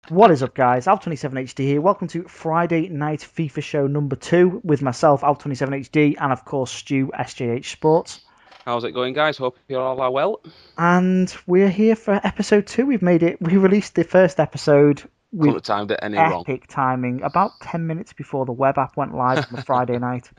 What is up, guys? ALP27HD here. Welcome to Friday Night FIFA Show number 2 with myself, ALP27HD, and of course, Stu, SJH Sports. How's it going, guys? Hope you all are well. And we're here for episode 2. We released the first episode Couldn't with have timed it any wrong. epic timing, about 10 minutes before the web app went live on the Friday night.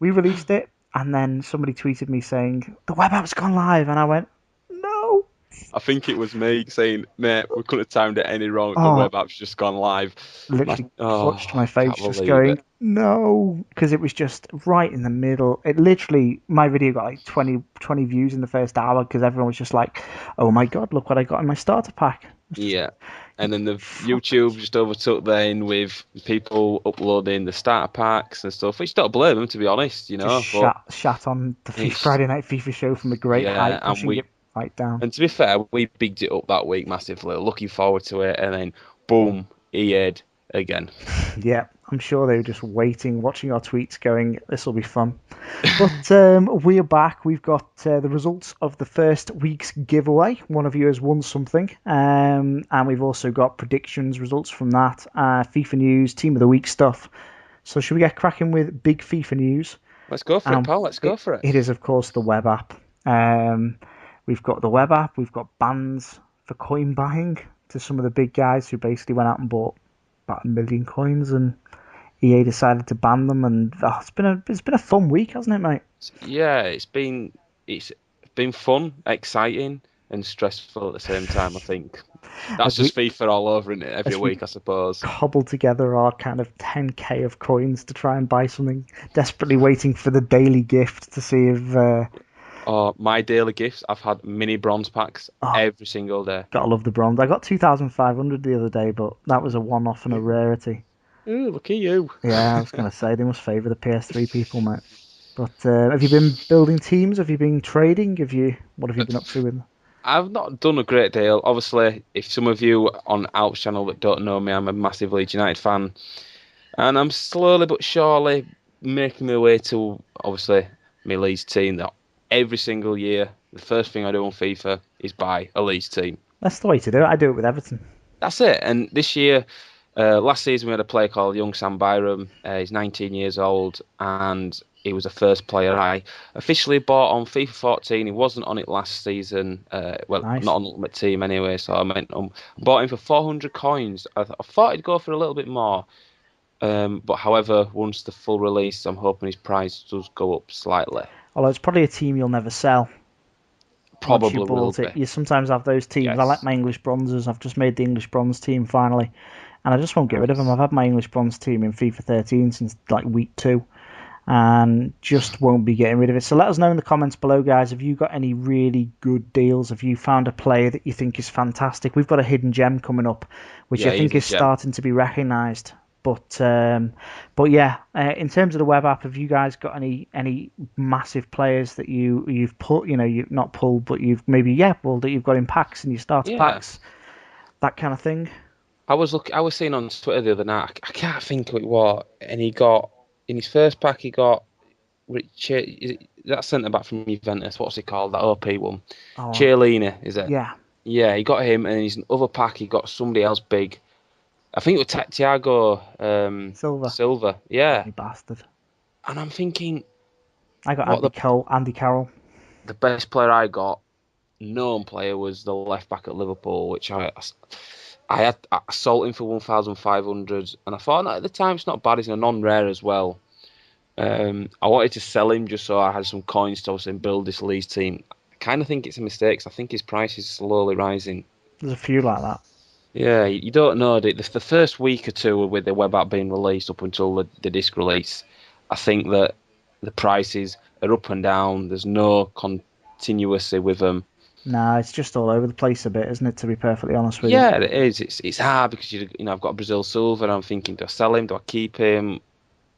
We released it, and then somebody tweeted me saying, the web app's gone live, and I went, no. I think it was me saying, mate, we couldn't have timed it any wrong. The Oh. web app's just gone live. Literally clutched my face, can't just believe going, it. no, because it was just right in the middle. It literally, my video got like 20 views in the first hour because everyone was just like, oh my god, look what I got in my starter pack. Yeah. And then the YouTube just overtook then with people uploading the starter packs and stuff, which don't blame them, to be honest, you know. Just shat on the Friday Night FIFA Show from a great height, pushing it right down. And to be fair, we bigged it up that week massively, looking forward to it, and then boom, EA'd again. Yeah, I'm sure they were just waiting, watching our tweets, going, this will be fun. But we are back. We've got the results of the first week's giveaway. One of you has won something. And we've also got predictions, results from that, FIFA news, team of the week stuff. So should we get cracking with big FIFA news? Let's go for it, pal. Let's go for it. It is, of course, the web app. We've got the web app. We've got bans for coin buying to some of the big guys who basically went out and bought about 1 million coins, and EA decided to ban them. And it's been a fun week, hasn't it, mate? Yeah, it's been fun, exciting, and stressful at the same time. I think that's just FIFA all over, isn't it? Every week, I suppose. Cobbled together our kind of 10k of coins to try and buy something, desperately waiting for the daily gift to see if. My daily gifts, I've had mini bronze packs every single day. Gotta love the bronze. I got 2,500 the other day, but that was a one-off and a rarity. Ooh, look at you. Yeah, I was going to say, they must favour the PS3 people, mate. But have you been building teams? Have you been trading? What have you been up to with them? I've not done a great deal. Obviously, if some of you on Alp's channel that don't know me, I'm a massive Leeds United fan. And I'm slowly but surely making my way to, obviously, my Leeds team that every single year, the first thing I do on FIFA is buy a Leeds team. That's the way to do it. I do it with Everton. That's it. And this year, last season we had a player called Young Sam Byram. He's 19 years old, and he was the first player I officially bought on FIFA 14. He wasn't on it last season. Nice. Not on Ultimate Team anyway, so I bought him for 400 coins. I thought he'd go for a little bit more. But however, once the full release, I'm hoping his price does go up slightly. Although it's probably a team you'll never sell. Probably will be. You sometimes have those teams. Yes. I like my English bronzes. I've just made the English bronze team finally, and I just won't get rid of them. I've had my English bronze team in FIFA 13 since like week 2, and just won't be getting rid of it. So let us know in the comments below, guys. Have you got any really good deals? Have you found a player that you think is fantastic? We've got a hidden gem coming up, which I think is starting to be recognised. But yeah, in terms of the web app, have you guys got any massive players that you've put, you've not pulled, but you've that you've got in packs and your starter packs, that kind of thing? I was seeing on Twitter the other night. I can't think of what, and he got in his first pack. He got that centre back from Juventus. What's he called? That OP one, Chiellini, is it? Yeah. Yeah, he got him, and in his other pack he got somebody else big. I think it was Thiago Silva. Yeah. You bastard. And I'm thinking... I got Andy Carroll. The best player I got, known player, was the left back at Liverpool, which I sold him for 1,500. And I thought, at the time, it's not bad. He's a non-rare as well. I wanted to sell him just so I had some coins to also build this Leeds team. I kind of think it's a mistake, because I think his price is slowly rising. There's a few like that. Yeah, you don't know. The first week or two with the web app being released up until the disc release, I think that the prices are up and down. There's no continuity with them. No, it's just all over the place a bit, isn't it, to be perfectly honest with you? Yeah, it is. It's hard because I've got Brazil Silva and I'm thinking, do I sell him? Do I keep him?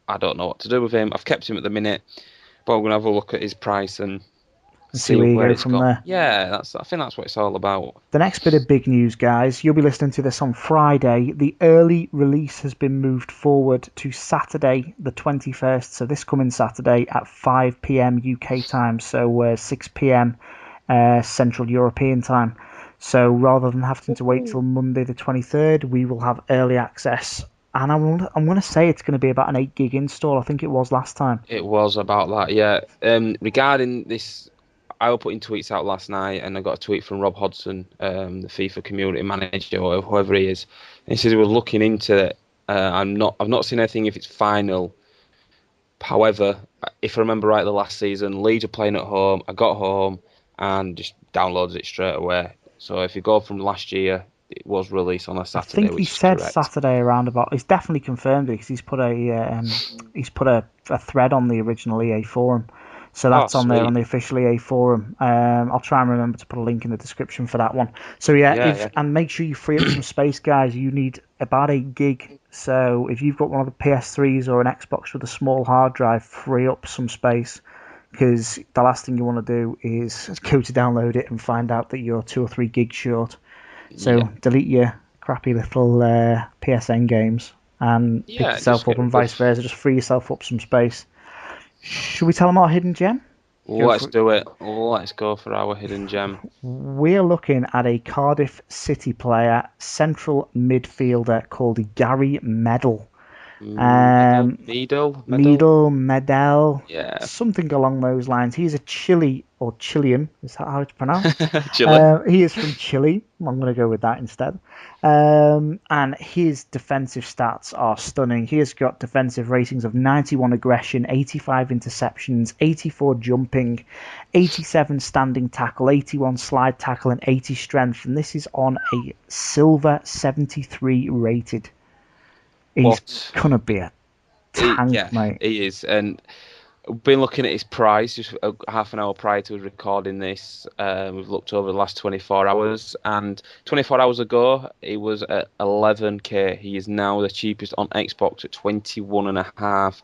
I don't know what to do with him. I've kept him at the minute, but I'm going to have a look at his price and see where you go from there. Yeah, I think that's what it's all about. The next bit of big news, guys, you'll be listening to this on Friday. The early release has been moved forward to Saturday, the 21st. So this coming Saturday at 5 p.m. UK time, so 6 p.m. Central European time. So rather than having to wait till Monday the 23rd, we will have early access. And I'm going to say it's going to be about an 8 gig install. I think it was last time. It was about that, yeah. Regarding this, I was putting tweets out last night, and I got a tweet from Rob Hodgson, the FIFA community manager or whoever he is. And he says he was looking into it. I've not seen anything if it's final. However, if I remember right, the last season, Leeds were playing at home. I got home and just downloaded it straight away. So if you go from last year, it was released on a Saturday, I think he said correct. Saturday around about. He's definitely confirmed it because he's put a thread on the original EA forum. So that's on there on the official EA forum. I'll try and remember to put a link in the description for that one. So and make sure you free up some space, guys. You need about 8 gig. So if you've got one of the PS3s or an Xbox with a small hard drive, free up some space, because the last thing you want to do is go to download it and find out that you're 2 or 3 gigs short. So delete your crappy little PSN games and pick yourself up, and vice versa. Just free yourself up some space. Should we tell them our hidden gem? Let's do it. Let's go for our hidden gem. We're looking at a Cardiff City player, central midfielder called Gary Medel. Medel, something along those lines. He's a Chilean. Is that how it's pronounced? Chile. He is from Chile. I'm going to go with that instead. And his defensive stats are stunning. He has got defensive ratings of 91 aggression, 85 interceptions, 84 jumping, 87 standing tackle, 81 slide tackle, and 80 strength. And this is on a silver 73 rated. He's going to be a tank, mate. He is. And we've been looking at his price just half an hour prior to recording this. We've looked over the last 24 hours. And 24 hours ago, he was at 11k. He is now the cheapest on Xbox at 21.5.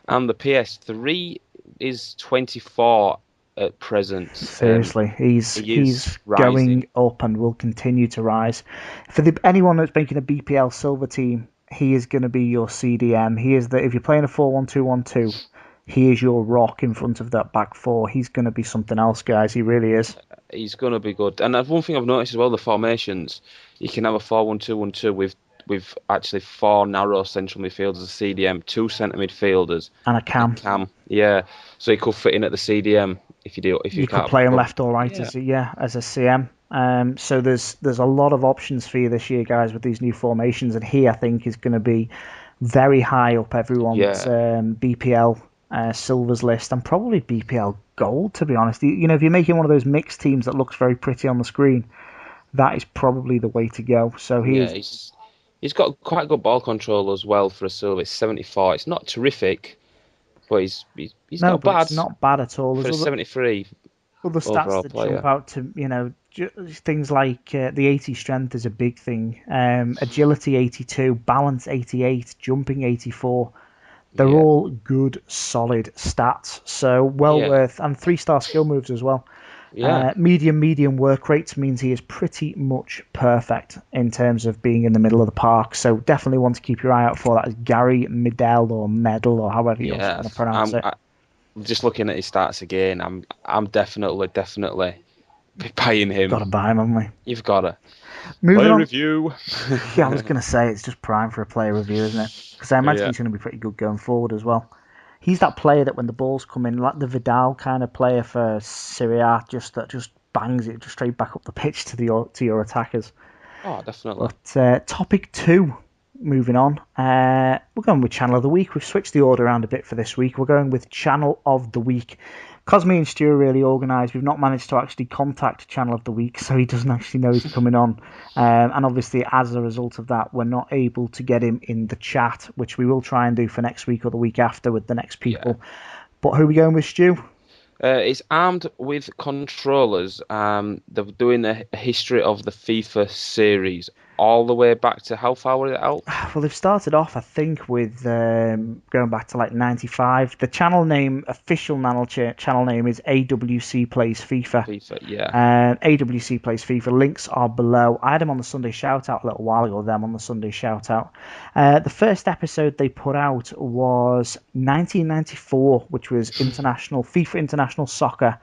And the PS3 is 24 at present. Seriously, he's going up and will continue to rise. For anyone that's making a BPL Silver team, he is going to be your CDM. He is if you're playing a 4-1-2-1-2, he is your rock in front of that back four. He's going to be something else, guys. He really is. He's going to be good. And one thing I've noticed as well, the formations, you can have a 4-1-2-1-2 with actually 4 narrow central midfielders, a CDM, 2 centre midfielders, and a cam. Yeah, so he could fit in at the CDM if you do. If you could play him left or right as a CM. So there's a lot of options for you this year, guys, with these new formations, and he I think is going to be very high up everyone's BPL Silvers list, and probably BPL Gold, to be honest. You know, if you're making one of those mixed teams that looks very pretty on the screen, that is probably the way to go. So he's got quite good ball control as well for a silver. It's 74. It's not terrific, but he's not bad. It's not bad at all. For a 73. Other stats that jump out to, things like the 80 strength is a big thing. Agility 82, balance 88, jumping 84. They're all good, solid stats. So worth, and 3-star skill moves as well. Yeah. Medium work rates means he is pretty much perfect in terms of being in the middle of the park. So definitely want to keep your eye out for that. As Gary Medel or Medal or however you're going to pronounce it. Just looking at his stats again, I'm definitely buying him. Got to buy him, haven't we? You've got to. Moving on. Review. Yeah, I was going to say it's just prime for a player review, isn't it? Because I imagine he's going to be pretty good going forward as well. He's that player that when the balls come in, like the Vidal kind of player for Serie A, just bangs it just straight back up the pitch to your attackers. Oh, definitely. But topic 2. Moving on, we're going with Channel of the Week. We've switched the order around a bit for this week. We're going with Channel of the Week. Because me and Stu are really organised, we've not managed to actually contact Channel of the Week, so he doesn't actually know he's coming on. And obviously, as a result of that, we're not able to get him in the chat, which we will try and do for next week or the week after with the next people. Yeah. But who are we going with, Stu? It's armed with controllers. They're doing a history of the FIFA series all the way back to how far was it out? Well, they've started off, I think, with going back to like 95. The channel name, official channel name is AWC Plays FIFA. AWC Plays FIFA. Links are below. I had them on the Sunday Shoutout a little while ago, them on the Sunday Shoutout. The first episode they put out was 1994, which was FIFA International Soccer.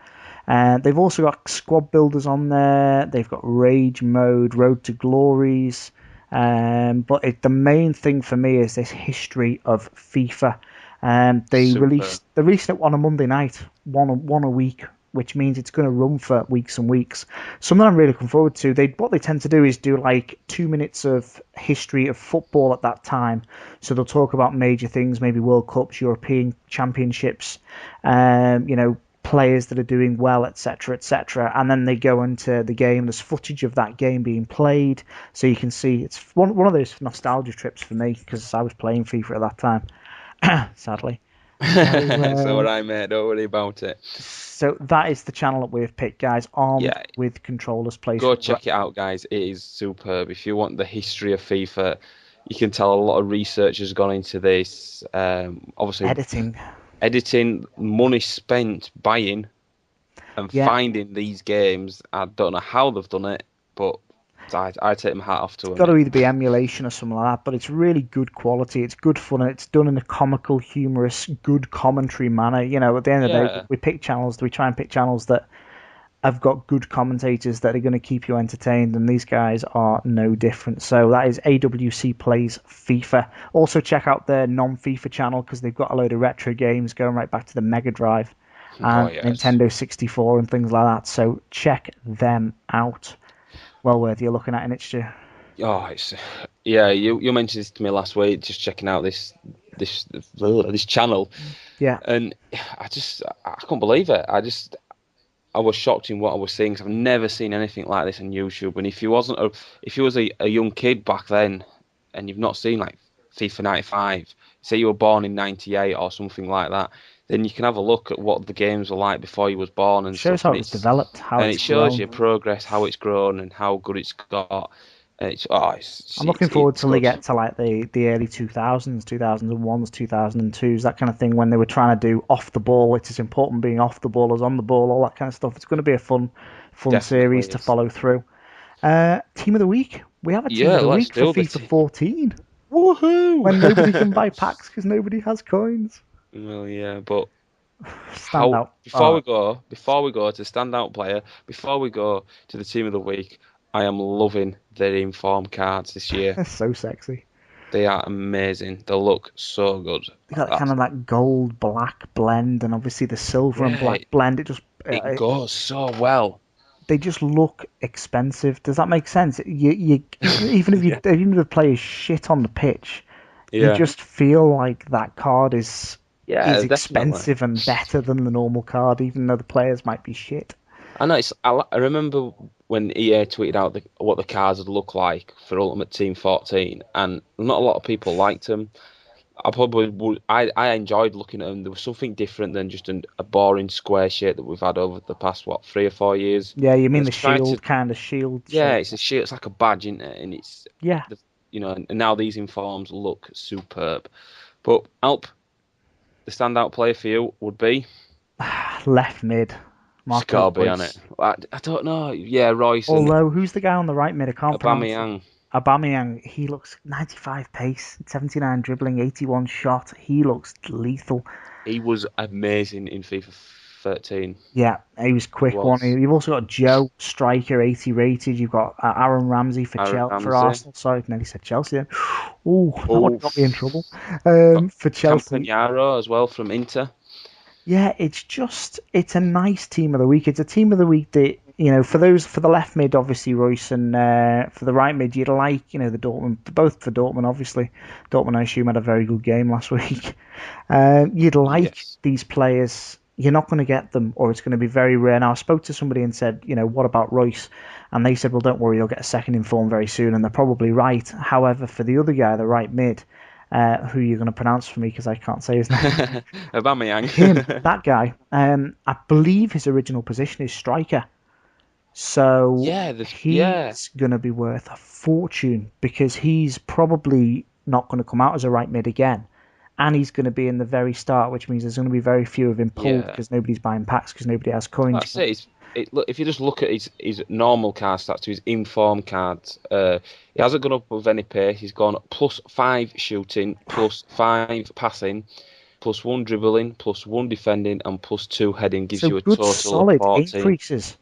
They've also got squad builders on there. They've got Rage Mode, Road to Glories. But the main thing for me is this history of FIFA. They released it on a Monday night, one a week, which means it's going to run for weeks and weeks. Something I'm really looking forward to. What they tend to do is do like 2 minutes of history of football at that time. So they'll talk about major things, maybe World Cups, European Championships, players that are doing well, etc., etc. And then they go into the game. There's footage of that game being played, so you can see. It's one of those nostalgia trips for me because I was playing FIFA at that time, sadly. So what I made, don't worry about it. So that is the channel that we've picked, guys. Armed with controllers. Go check it out, guys. It is superb. If you want the history of FIFA, you can tell a lot of research has gone into this. Obviously, editing, money spent buying and finding these games. I don't know how they've done it, but I take my hat off to them. It's got to either be emulation or something like that, but it's really good quality. It's good fun, and it's done in a comical, humorous, good commentary manner. You know, at the end of the day, we try and pick channels that have got good commentators that are going to keep you entertained, and these guys are no different. So that is AWC Plays FIFA. Also check out their non-FIFA channel because they've got a load of retro games going right back to the Mega Drive and Nintendo 64 and things like that. So check them out. Well worth you looking at, and it's you mentioned this to me last week, just checking out this channel, and I couldn't believe it. I was shocked in what I was seeing because I've never seen anything like this on YouTube. And if you was a young kid back then and you've not seen like FIFA 95, say you were born in 98 or something like that, then you can have a look at what the games were like before you was born, and it shows how it's developed, it shows you progress, how it's grown, and how good it's got. And I'm looking forward till they get to like the early 2000s, 2001s, 2002s, that kind of thing, when they were trying to do off the ball. It is important being off the ball as on the ball, all that kind of stuff. It's going to be a fun series to follow through. Team of the week. We have a team of the week for FIFA 14. Woohoo! When nobody can buy packs because nobody has coins. Well, yeah, but standout. Before we go to standout player, before we go to the team of the week, I am loving their inform cards this year. They're so sexy. They are amazing. They look so good. They got kind of that gold black blend, and obviously the silver and black blend. It goes so well. They just look expensive. Does that make sense? Even if the player's shit on the pitch, you just feel like that card is expensive and better than the normal card, even though the players might be shit. I know. I remember when EA tweeted out what the cards would look like for Ultimate Team 14, and not a lot of people liked them. I enjoyed looking at them. There was something different than just a boring square shape that we've had over the past 3 or 4 years. Yeah, you mean the shield kind of shield? Yeah, it's a shield. It's like a badge, isn't it? And it's and now these informs look superb. But Alp, the standout player for you would be left mid. It's got to be on it. I don't know. Yeah, Royce. Although, who's the guy on the right mid? I can't pronounce. Aubameyang. He looks 95 pace, 79 dribbling, 81 shot. He looks lethal. He was amazing in FIFA 13. Yeah, he was quick. You've also got Joe, striker, 80 rated. You've got Aaron Ramsey for Arsenal. Sorry, nearly said Chelsea then. Ooh, that would got me in trouble. For Chelsea. Campagnaro as well from Inter. Yeah, it's a nice team of the week. It's a team of the week that, for the left mid, obviously Royce, and for the right mid, you'd like, the Dortmund, both for Dortmund, obviously. Dortmund, I assume, had a very good game last week. You'd like these players. You're not going to get them, or it's going to be very rare. Now, I spoke to somebody and said, what about Royce? And they said, well, don't worry, you'll get a second in form very soon, and they're probably right. However, for the other guy, the right mid, who you're going to pronounce for me because I can't say his name. Aubameyang. Him, that guy. I believe his original position is striker. So he's going to be worth a fortune because he's probably not going to come out as a right mid again. And he's going to be in the very start, which means there's going to be very few of him pulled because nobody's buying packs because nobody has coins. That's it. If you just look at his normal card stats to his inform cards, he hasn't gone up with any pace. He's gone +5 shooting, +5 passing, +1 dribbling, +1 defending, and +2 heading gives So you a good, total of solid 14. increases.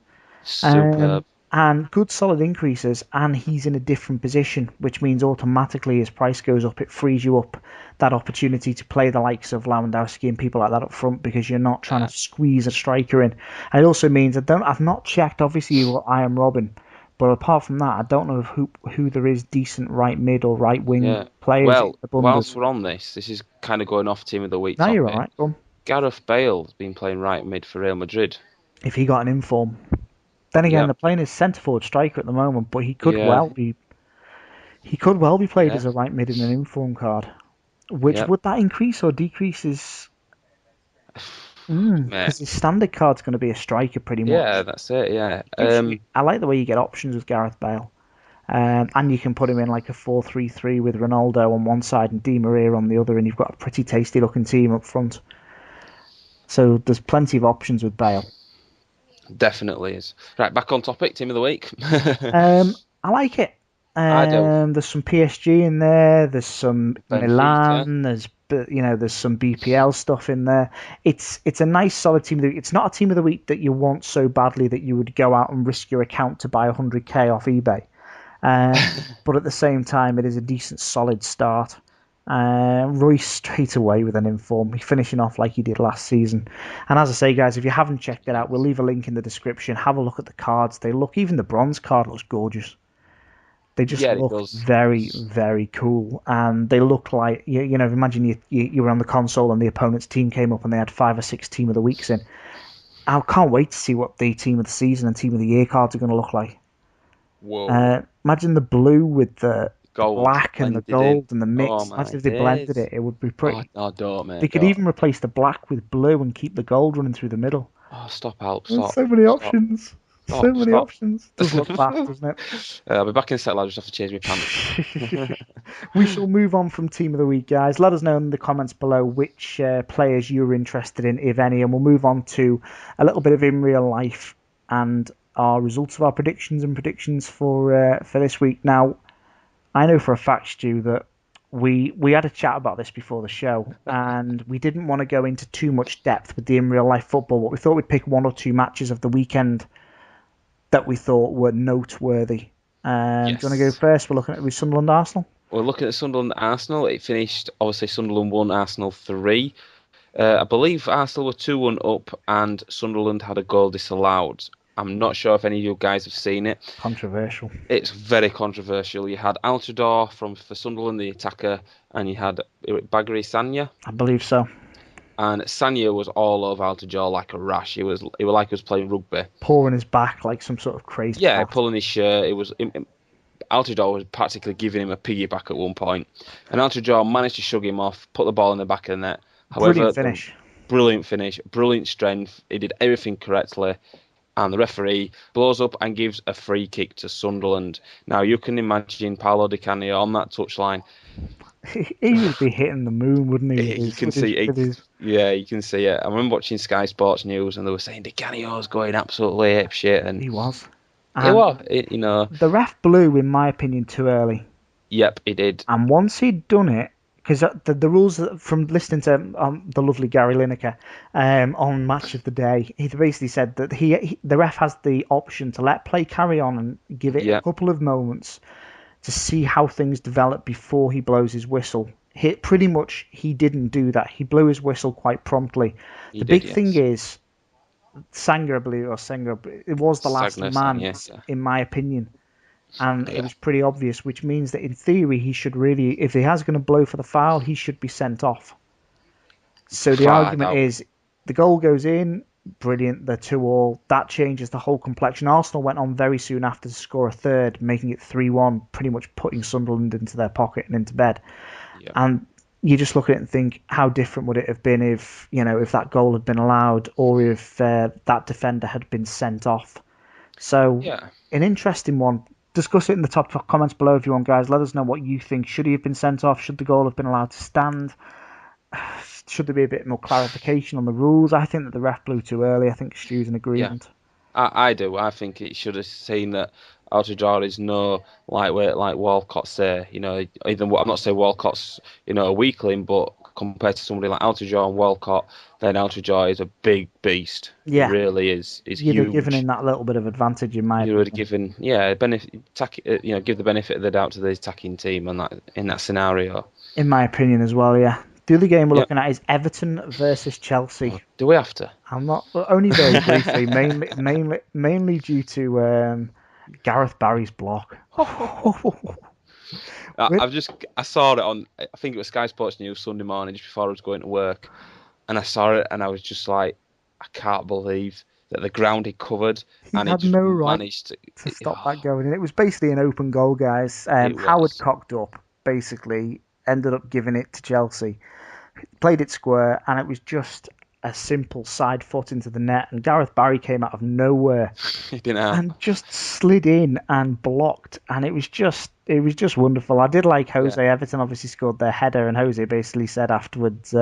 Superb. And good solid increases, and he's in a different position, which means automatically his price goes up. It frees you up that opportunity to play the likes of Lewandowski and people like that up front because you're not trying to squeeze a striker in. And it also means I've not checked. Obviously, I am Robin, but apart from that, I don't know who there is decent right mid or right wing players in Well, the Bundes. whilst we're on this is kind of going off Team of the Week No, topic. you're all right. Go on. Gareth Bale has been playing right mid for Real Madrid. If he got an inform. Then again, they're playing his centre forward striker at the moment, but he could well be played as a right mid in an inform card. Which would that increase or decrease his? Because his standard card's going to be a striker pretty much. Yeah, that's it. Yeah. I like the way you get options with Gareth Bale, and you can put him in like a 4-3-3 with Ronaldo on one side and Di Maria on the other, and you've got a pretty tasty looking team up front. So there's plenty of options with Bale. Definitely is. Right, back on topic, Team of the Week. I like it. I do. There's some PSG in there. There's some Benfica. Milan. There's some BPL stuff in there. It's a nice solid team of the week. It's not a team of the week that you want so badly that you would go out and risk your account to buy 100k off eBay. But at the same time, it is a decent solid start. Royce straight away with an inform. He's finishing off like he did last season. And as I say, guys, if you haven't checked it out, we'll leave a link in the description. Have a look at the cards. Even the bronze card looks gorgeous. They just look very, very cool, and they look like imagine you were on the console and the opponent's team came up and they had 5 or 6 team of the weeks in. I can't wait to see what the team of the season and team of the year cards are going to look like. Whoa! Imagine the blue with the gold, black and the gold and the mix. Imagine if they blended it; it would be pretty. Don't, mate. They could even replace the black with blue and keep the gold running through the middle. Oh, stop, Alp! There's so many options. So many options. Does look fast, doesn't it? I'll be back in a sec. I just have to change my pants. We shall move on from Team of the Week, guys. Let us know in the comments below which players you're interested in, if any, and we'll move on to a little bit of in real life and our results of our predictions for this week. Now, I know for a fact, Stu, that we had a chat about this before the show, and we didn't want to go into too much depth with the in real life football, but we thought we'd pick 1 or 2 matches of the weekend that we thought were noteworthy. Do you want to go first? We're looking at Sunderland Arsenal. We're looking at Sunderland Arsenal. It finished, obviously, Sunderland 1, Arsenal 3. I believe Arsenal were 2-1 up and Sunderland had a goal disallowed. I'm not sure if any of you guys have seen it. Controversial. It's very controversial. You had Altidore for Sunderland, the attacker, and you had Bagri Sanya. I believe so. And Sanya was all over Altidore like a rash. It was like he was playing rugby. Pouring his back like some sort of crazy. Yeah, pulling his shirt. Altidore was practically giving him a piggyback at one point. And Altidore managed to shug him off, put the ball in the back of the net. However, brilliant finish, brilliant strength. He did everything correctly. And the referee blows up and gives a free kick to Sunderland. Now, you can imagine Paolo Di Canio on that touchline. He would be hitting the moon, wouldn't he? You can see it. Yeah, you can see it. I remember watching Sky Sports News and they were saying Di Canio's going absolutely apeshit. And he was. The ref blew, in my opinion, too early. Yep, he did. And once he'd done it, because the rules from listening to the lovely Gary Lineker on Match of the Day, he basically said that the ref has the option to let play carry on and give it a couple of moments to see how things develop before he blows his whistle. He didn't do that. He blew his whistle quite promptly. The big thing is, Senga, it was the last man, in my opinion. And it was pretty obvious, which means that in theory he should really, if he has going to blow for the foul, he should be sent off. So the argument is, the goal goes in, brilliant, they're 2-2. That changes the whole complexion. Arsenal went on very soon after to score a third, making it 3-1, pretty much putting Sunderland into their pocket and into bed. Yep. And you just look at it and think, how different would it have been if that goal had been allowed, or if that defender had been sent off. So, an interesting one. Discuss it in the top comments below if you want, guys. Let us know what you think. Should he have been sent off? Should the goal have been allowed to stand? Should there be a bit more clarification on the rules? I think that the ref blew too early. I think Stu's in agreement. Yeah, I do. I think it should have seen that Altidore is no lightweight like Walcott say. I'm not saying Walcott's a weakling, but compared to somebody like Altuve and Walcott, then Altuve is a big beast. Yeah. He really is. He's You'd huge. have given him that little bit of advantage in my You would opinion. have given, give the benefit of the doubt to the attacking team in that scenario. In my opinion as well, yeah. The other game we're looking at is Everton versus Chelsea. Do we have to? I'm not only very briefly, mainly due to Gareth Barry's block. I saw it on, I think it was Sky Sports News Sunday morning just before I was going to work, and I saw it and I was just like, I can't believe that the ground he covered, and had he just no right managed to stop that going. And it was basically an open goal, guys. Howard cocked up, basically ended up giving it to Chelsea, played it square, and it was just a simple side foot into the net, and Gareth Barry came out of nowhere and just slid in and blocked, and it was just wonderful. I did like Jose. Yeah. Everton obviously scored their header, and Jose basically said afterwards,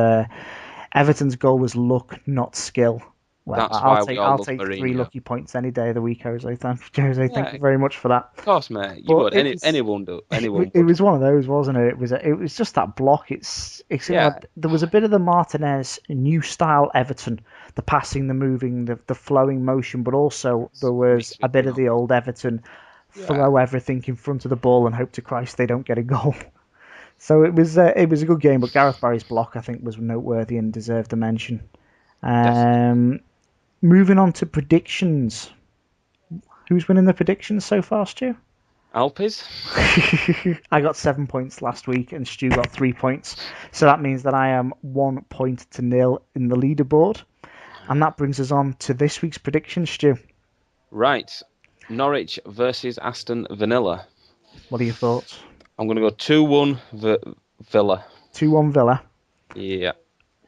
Everton's goal was luck, not skill. Well, I'll take 3 lucky points any day of the week, Jose. Thank you very much for that. Of course, mate. You would. Anyone do. Anyone. It was one of those, wasn't it? It was just that block. There was a bit of the Martinez new style Everton, the passing, the moving, the flowing motion, but also there was a bit of the old Everton, throw everything in front of the ball and hope to Christ they don't get a goal. So it was a good game, but Gareth Barry's block I think was noteworthy and deserved a mention. Moving on to predictions. Who's winning the predictions so far, Stu? Alpes. I got 7 points last week and Stu got 3 points. So that means that I am 1 point to 0 in the leaderboard. And that brings us on to this week's predictions, Stu. Right. Norwich versus Aston Villa. What are your thoughts? I'm going to go 2-1 Villa. 2-1 Villa? Yeah.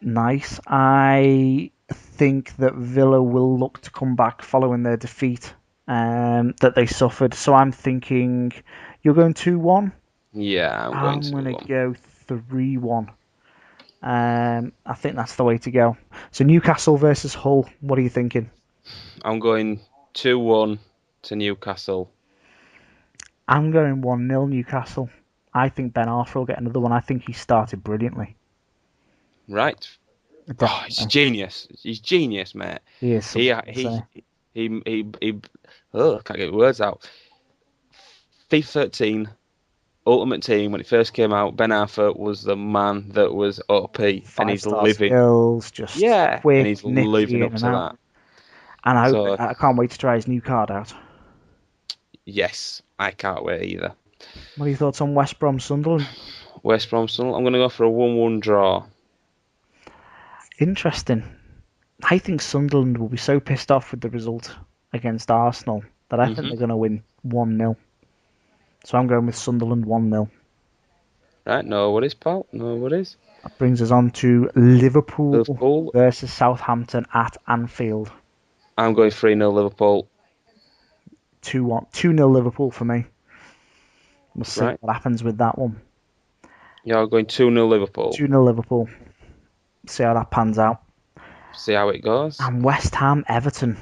Nice. I think that Villa will look to come back following their defeat that they suffered. So I'm thinking you're going 2-1? Yeah, I'm going to go 3-1. I think that's the way to go. So Newcastle versus Hull, what are you thinking? I'm going 2-1 to Newcastle. I'm going 1-0 Newcastle. I think Ben Arthur will get another one. I think he started brilliantly. Right. Oh, he's genius. He's genius, mate. He is. He I can't get words out. FIFA 13 Ultimate Team, when it first came out, Ben Arthur was the man that was OP, and he's living skills, just quick, and he's living up to that. And I can't wait to try his new card out. Yes, I can't wait either. What are your thoughts on West Brom Sunderland? West Brom Sunderland, I'm going to go for a 1-1 draw. Interesting. I think Sunderland will be so pissed off with the result against Arsenal that I think they're going to win 1-0. So I'm going with Sunderland 1-0. Right, no worries, pal. No worries. That brings us on to Liverpool versus Southampton at Anfield. I'm going 3-0 Liverpool. 2-0 Liverpool for me. We'll see what happens with that one. You're going 2-0 Liverpool. 2-0 Liverpool. See how that pans out. See how it goes. And West Ham Everton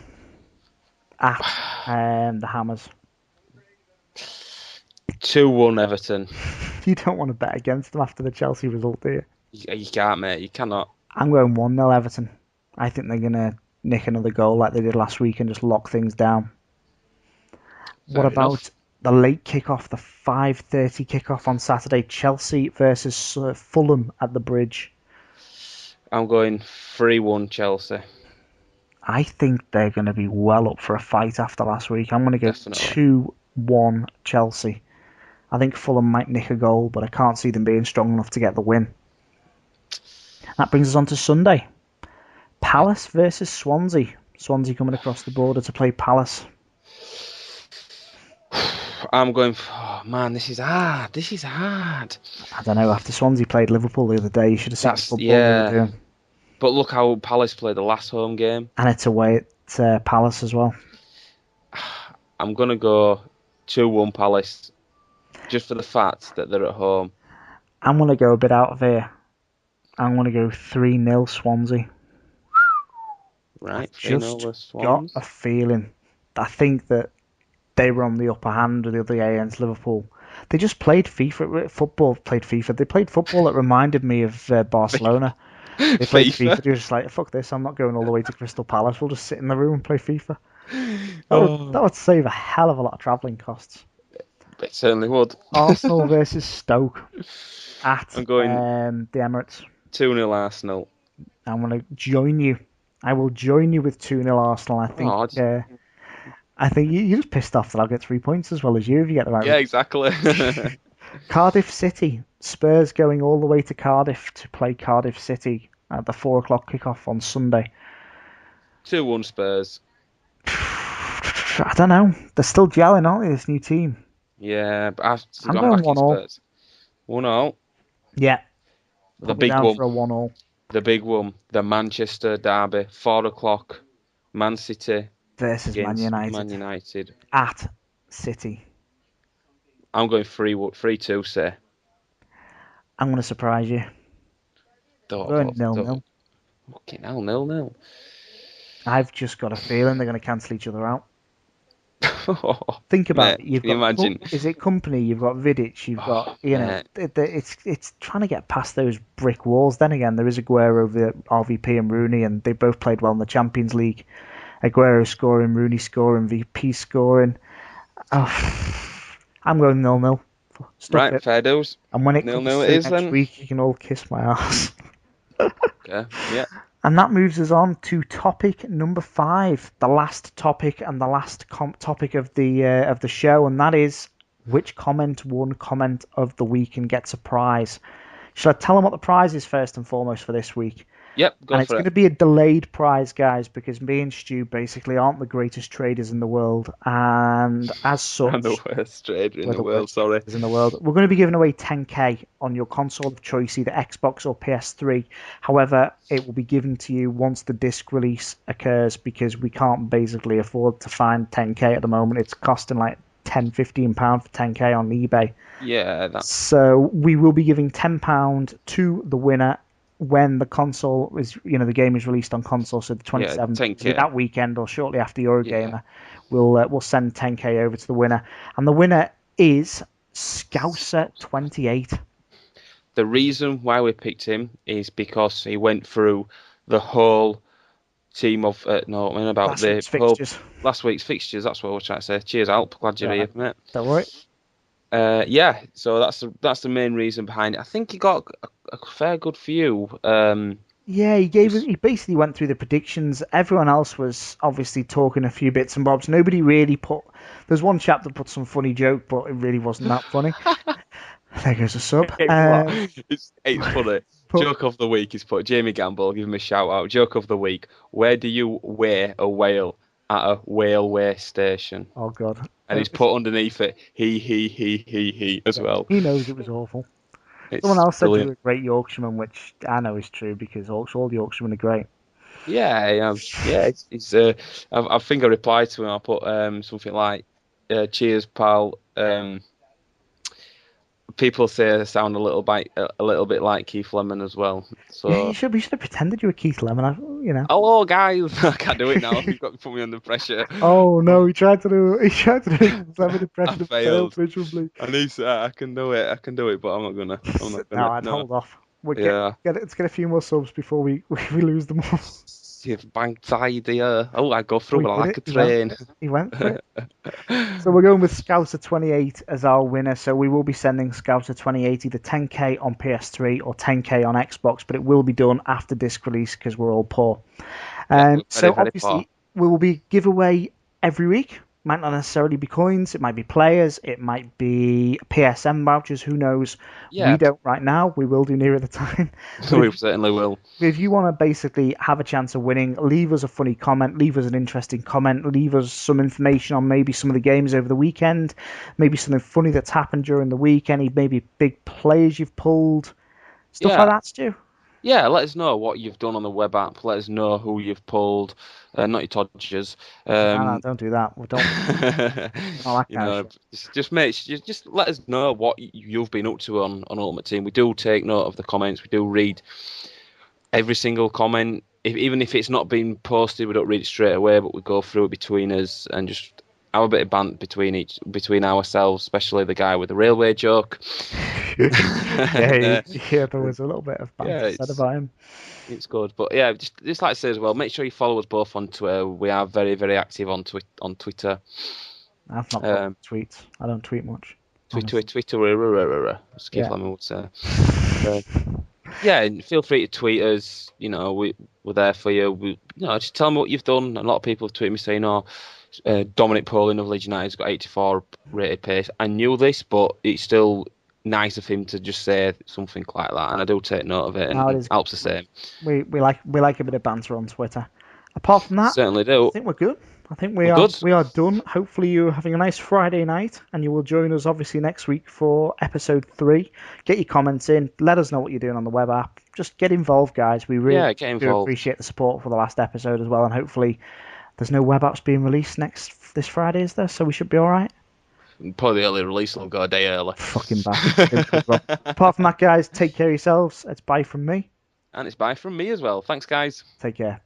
at the Hammers. 2-1 Everton. You don't want to bet against them after the Chelsea result, do you? You can't, mate. You cannot. I'm going 1-0 Everton. I think they're going to nick another goal like they did last week and just lock things down. What about the late kickoff, the 5:30 kickoff on Saturday? Chelsea versus Fulham at the Bridge. I'm going 3-1 Chelsea. I think they're going to be well up for a fight after last week. I'm going to go 2-1 Chelsea. I think Fulham might nick a goal, but I can't see them being strong enough to get the win. That brings us on to Sunday. Palace versus Swansea. Swansea coming across the border to play Palace. I'm going... Oh, man, this is hard. This is hard. I don't know. After Swansea played Liverpool the other day, you should have seen the football they were doing. But look how Palace played the last home game. And it's away at Palace as well. I'm going to go 2-1 Palace, just for the fact that they're at home. I'm going to go a bit out of here. I'm going to go 3-0 Swansea. Right, just got a feeling. I think that they were on the upper hand the other day against Liverpool. They just played football. They played football that reminded me of Barcelona. They played FIFA. They were just like, fuck this, I'm not going all the way to Crystal Palace. We'll just sit in the room and play FIFA. That would save a hell of a lot of travelling costs. It certainly would. Arsenal versus Stoke at I'm going the Emirates. 2-0 Arsenal. I'm going to join you. I will join you with 2-0 Arsenal. I think you're just pissed off that I'll get 3 points as well as you if you get the right. Yeah, exactly. Cardiff City. Spurs going all the way to Cardiff to play Cardiff City at the 4 o'clock kickoff on Sunday. 2-1 Spurs. I don't know. They're still gelling, aren't they, this new team? Yeah, but I'm going 1-1. 1-0. Yeah. The big one. For a 1-1. The big one. The Manchester derby. 4 o'clock. Man City versus Man United. At City. I'm going 3-2, say. I'm going to surprise you. Going 0-0. Fucking hell, 0-0. I've just got a feeling they're going to cancel each other out. Think about it. You've got, imagine? Is it Company? You've got Vidic. You've got it's trying to get past those brick walls. Then again, there is Aguero, RVP, and Rooney, and they both played well in the Champions League. Aguero scoring, Rooney scoring, VP scoring. I'm going 0-0. Right, fair dues. And when it comes to next week, you can all kiss my ass. Okay, yeah. And that moves us on to topic number 5, the last topic and the last topic of the show, and that is which comment won comment of the week and gets a prize. Shall I tell them what the prize is first and foremost for this week? Yep, go for it. It's going to be a delayed prize, guys, because me and Stu basically aren't the greatest traders in the world, and as such, I'm the worst trader in the world. We're going to be giving away 10k on your console of choice, either Xbox or PS3. However, it will be given to you once the disc release occurs, because we can't basically afford to find 10k at the moment. It's costing like £10-15 for 10k on eBay. Yeah. So we will be giving £10 to the winner when the console is, the game is released on console, so the 27th, that weekend or shortly after Eurogamer, we'll send 10k over to the winner, and the winner is Scouser28. The reason why we picked him is because he went through the whole team of last week's fixtures. That's what I was trying to say. Cheers, Alp. Glad you're here, mate. Don't worry. So that's the main reason behind it. I think he got a fair good few. He basically went through the predictions. Everyone else was obviously talking a few bits and bobs. Nobody really there's one chap that put some funny joke, but it really wasn't that funny. There goes a sub. It's funny. Joke of the week is put Jamie Gamble. Give him a shout out. Joke of the week. Where do you weigh a whale? At a whaleway station. Oh God. And he's put underneath it, he as well. He knows it was awful. Someone else said you were a great Yorkshireman, which I know is true because all the Yorkshiremen are great. Yeah. I think I replied to him. I put something like, "Cheers, pal." People say I sound a little bit like Keith Lemon as well. So yeah, we should have pretended you were Keith Lemon. Hello, guys. I can't do it now. You've got to put me under pressure. Oh no, he tried to do Lemon impression. Failed miserably. And he said, I can do it, but I'm not gonna. No, I'd hold off. Let's get a few more subs before we lose them all. You've banked idea. I go through like a train. He went for it. So we're going with Scouser28 as our winner. So we will be sending Scouser28 either 10k on PS3 or 10k on Xbox, but it will be done after disc release because we're all poor. Obviously we will be giveaway every week. Might not necessarily be coins. It might be players. It might be PSM vouchers. Who knows? Yeah. We don't right now. We will do nearer the time. We certainly will. If you want to basically have a chance of winning, leave us a funny comment. Leave us an interesting comment. Leave us some information on maybe some of the games over the weekend. Maybe something funny that's happened during the week. Any maybe big players you've pulled. Stuff like that, Stu. Yeah, let us know what you've done on the web app. Let us know who you've pulled. Not your Todgers. No, don't do that. We don't. Just let us know what you've been up to on Ultimate Team. We do take note of the comments. We do read every single comment. Even if it's not been posted, we don't read it straight away, but we go through it between us and just have a bit of bant between ourselves, especially the guy with the railway joke. Yeah, there was a little bit of banter said about him. It's good, but yeah, just like I say as well, make sure you follow us both on Twitter. We are very, very active on Twitter. I've not put tweets. I don't tweet much. Twitter. As Keith Lemon would say. Yeah, and feel free to tweet us. You know, we're there for you. Just tell me what you've done. A lot of people have tweeted me saying, Dominic Poling of Leeds United's got 84 rated pace. I knew this, but it's still nice of him to just say something like that, and I do take note of it, and it helps the same. We like a bit of banter on Twitter. Apart from that, certainly do. I think we're good. I think we are done. Hopefully you're having a nice Friday night, and you will join us obviously next week for episode 3. Get your comments in. Let us know what you're doing on the web app. Just get involved, guys. We really do appreciate the support for the last episode as well, and hopefully there's no web apps being released this Friday, is there? So we should be all right. Probably the early release will go a day early. Fucking bastard. Apart from that, guys, take care of yourselves. It's bye from me. And it's bye from me as well. Thanks, guys. Take care.